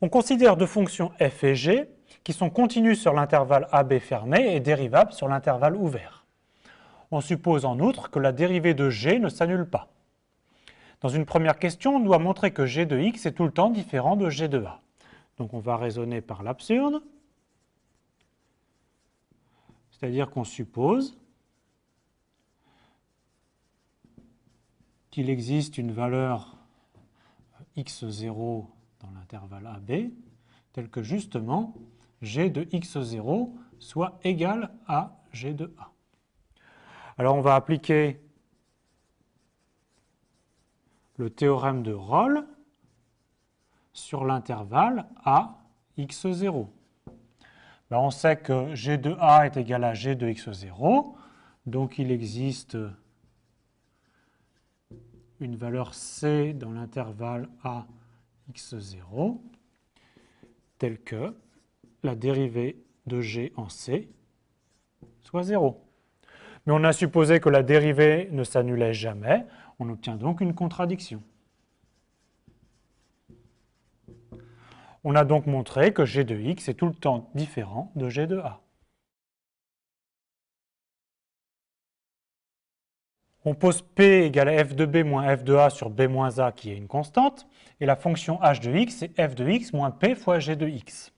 On considère deux fonctions f et g qui sont continues sur l'intervalle AB fermé et dérivables sur l'intervalle ouvert. On suppose en outre que la dérivée de g ne s'annule pas. Dans une première question, on doit montrer que g de x est tout le temps différent de g de a. Donc on va raisonner par l'absurde, c'est-à-dire qu'on suppose qu'il existe une valeur x0 dans l'intervalle AB, telle que justement g de x0 soit égal à g de a. Alors on va appliquer le théorème de Rolle sur l'intervalle a x0. Ben on sait que g de a est égal à g de x0, donc il existe une valeur c dans l'intervalle a x0, telle que la dérivée de g en c soit 0. Mais on a supposé que la dérivée ne s'annulait jamais, on obtient donc une contradiction. On a donc montré que g de x est tout le temps différent de g de a. On pose p égale à f de b moins f de a sur b moins a qui est une constante, et la fonction h de x est f de x moins p fois g de x.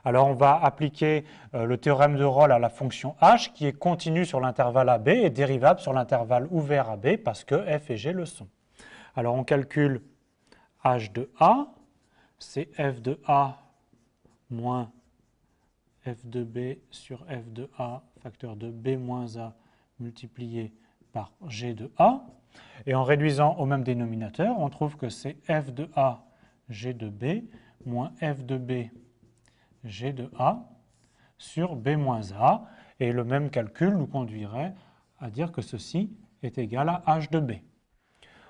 Alors on va appliquer le théorème de Rolle à la fonction h qui est continue sur l'intervalle AB et dérivable sur l'intervalle ouvert AB parce que f et g le sont. Alors on calcule h de a, c'est f de a moins f de b sur f de a facteur de b moins a multiplié par g de a. Et en réduisant au même dénominateur, on trouve que c'est f de a g de b moins f de b g de a sur b moins a. Et le même calcul nous conduirait à dire que ceci est égal à h de b.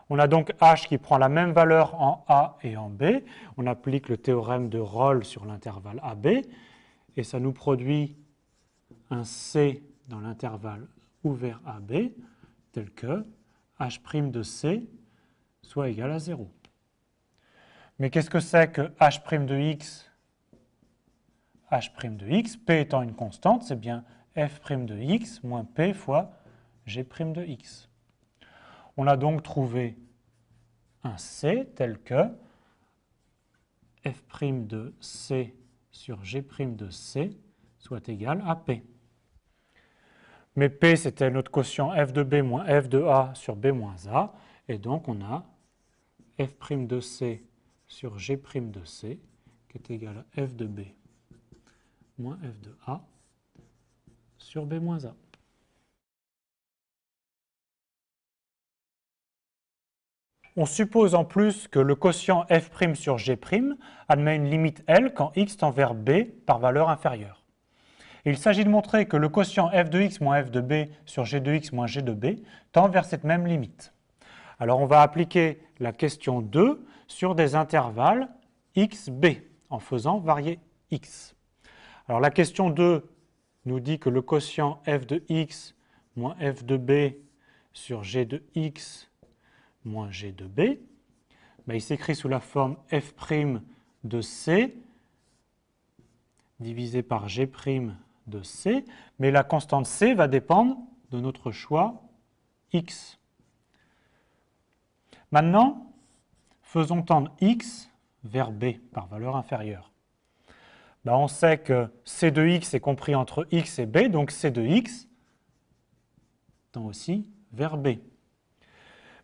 On a donc h qui prend la même valeur en a et en b. On applique le théorème de Rolle sur l'intervalle AB. Et ça nous produit un c dans l'intervalle ouvert AB, tel que h' de c soit égal à 0. Mais qu'est-ce que c'est que h' de x? H' de x, p étant une constante, c'est bien f' de x moins p fois g' de x. On a donc trouvé un c tel que f' de c sur g' de c soit égal à p. Mais p, c'était notre quotient f de b moins f de a sur b moins a, et donc on a f' de c sur g' de c qui est égal à f de b moins f de a sur b moins a. On suppose en plus que le quotient f' sur g' admet une limite L quand x tend vers b par valeur inférieure. Et il s'agit de montrer que le quotient f de x moins f de b sur g de x moins g de b tend vers cette même limite. Alors on va appliquer la question 2 sur des intervalles x, b en faisant varier x. Alors la question 2 nous dit que le quotient f de x moins f de b sur g de x moins g de b, il s'écrit sous la forme f' de c divisé par g' de c, mais la constante c va dépendre de notre choix x. Maintenant, faisons tendre x vers b par valeur inférieure. On sait que c de x est compris entre x et b, donc c de x tend aussi vers b.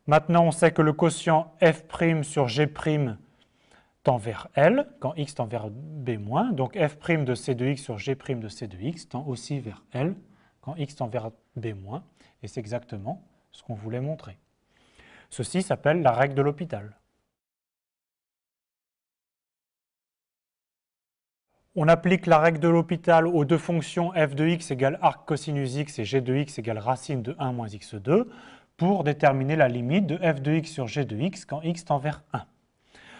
Maintenant, on sait que le quotient f' sur g' tend vers L, quand x tend vers b-, donc f' de c de x sur g' de c de x tend aussi vers L, quand x tend vers b-, et c'est exactement ce qu'on voulait montrer. Ceci s'appelle la règle de l'hôpital. On applique la règle de l'hôpital aux deux fonctions f de x égale arc cosinus x et g de x égale racine de 1 moins x2 pour déterminer la limite de f de x sur g de x quand x tend vers 1.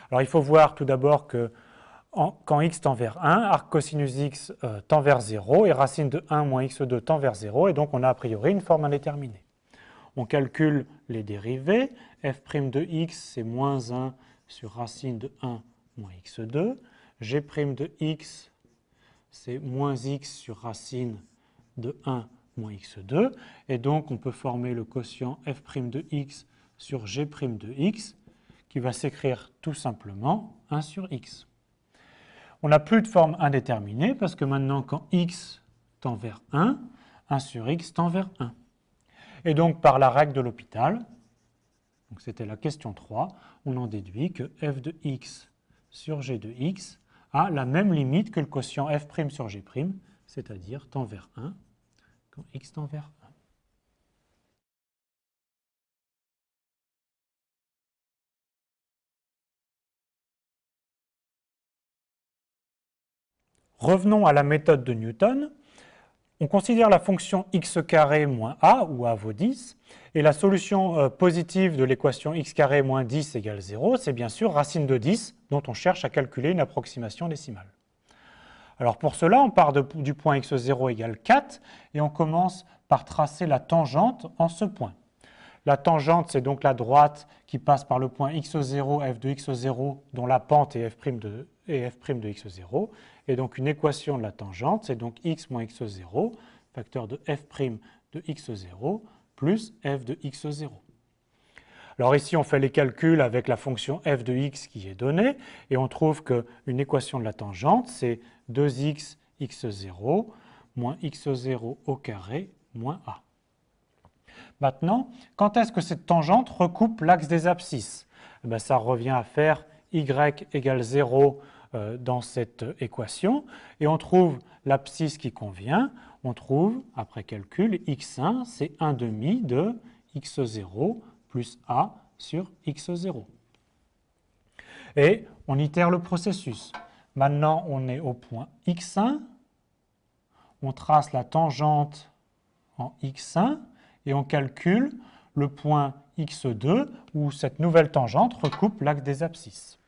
Alors il faut voir tout d'abord que quand x tend vers 1, arc cosinus x tend vers 0 et racine de 1 moins x2 tend vers 0, et donc on a a priori une forme indéterminée. On calcule les dérivées. F' de x, c'est moins 1 sur racine de 1 moins x2. G' de x, c'est moins x sur racine de 1 moins x2. Et donc, on peut former le quotient f' de x sur g' de x, qui va s'écrire tout simplement 1 sur x. On n'a plus de forme indéterminée, parce que maintenant, quand x tend vers 1, 1 sur x tend vers 1. Et donc, par la règle de L'Hopital, c'était la question 3, on en déduit que f de x sur g de x a la même limite que le quotient f' sur g', c'est-à-dire tend vers 1 quand x tend vers 1. Revenons à la méthode de Newton. On considère la fonction x carré moins a, où a vaut 10, et la solution positive de l'équation x carré moins 10 égale 0, c'est bien sûr racine de 10, dont on cherche à calculer une approximation décimale. Alors pour cela, on part du point x0 égale 4, et on commence par tracer la tangente en ce point. La tangente, c'est donc la droite qui passe par le point x0, f de x0, dont la pente est f' de x0. Et donc une équation de la tangente, c'est donc x moins x0, facteur de f' de x0, plus f de x0. Alors ici, on fait les calculs avec la fonction f de x qui est donnée, et on trouve qu'une équation de la tangente, c'est 2x x0 moins x0 au carré moins a. Maintenant, quand est-ce que cette tangente recoupe l'axe des abscisses? Ça revient à faire y égale 0 dans cette équation, et on trouve l'abscisse qui convient. On trouve, après calcul, x1, c'est 1 demi de x0 plus a sur x0. Et on itère le processus. Maintenant, on est au point x1, on trace la tangente en x1, et on calcule le point x2 où cette nouvelle tangente recoupe l'axe des abscisses.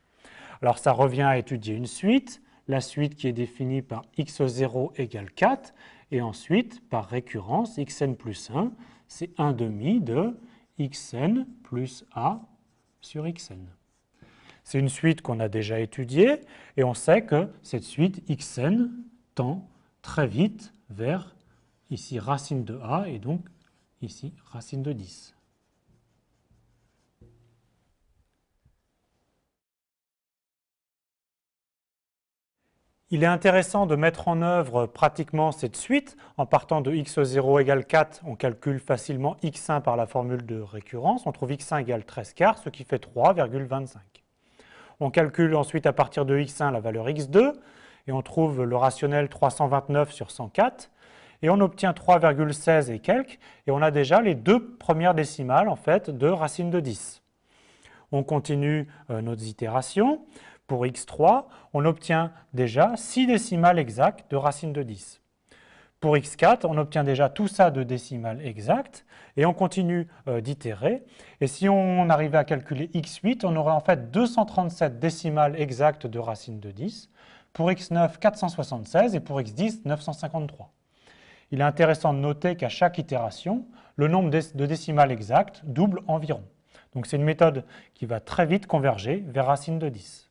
Alors ça revient à étudier une suite, la suite qui est définie par x0 égale 4, et ensuite, par récurrence, xn plus 1, c'est 1 demi de xn plus a sur xn. C'est une suite qu'on a déjà étudiée, et on sait que cette suite xn tend très vite vers, ici, racine de a, et donc ici, racine de 10. Il est intéressant de mettre en œuvre pratiquement cette suite. En partant de x0 égale 4, on calcule facilement x1 par la formule de récurrence. On trouve x1 égale 13 quarts, ce qui fait 3,25. On calcule ensuite à partir de x1 la valeur x2, et on trouve le rationnel 329 sur 104. Et on obtient 3,16 et quelques, et on a déjà les deux premières décimales en fait, de racine de 10. On continue nos itérations. Pour x3, on obtient déjà 6 décimales exactes de racine de 10. Pour x4, on obtient déjà tout ça de décimales exactes, et on continue d'itérer. Et si on arrivait à calculer x8, on aurait en fait 237 décimales exactes de racine de 10. Pour x9, 476, et pour x10, 953. Il est intéressant de noter qu'à chaque itération, le nombre de décimales exactes double environ. Donc c'est une méthode qui va très vite converger vers racine de 10.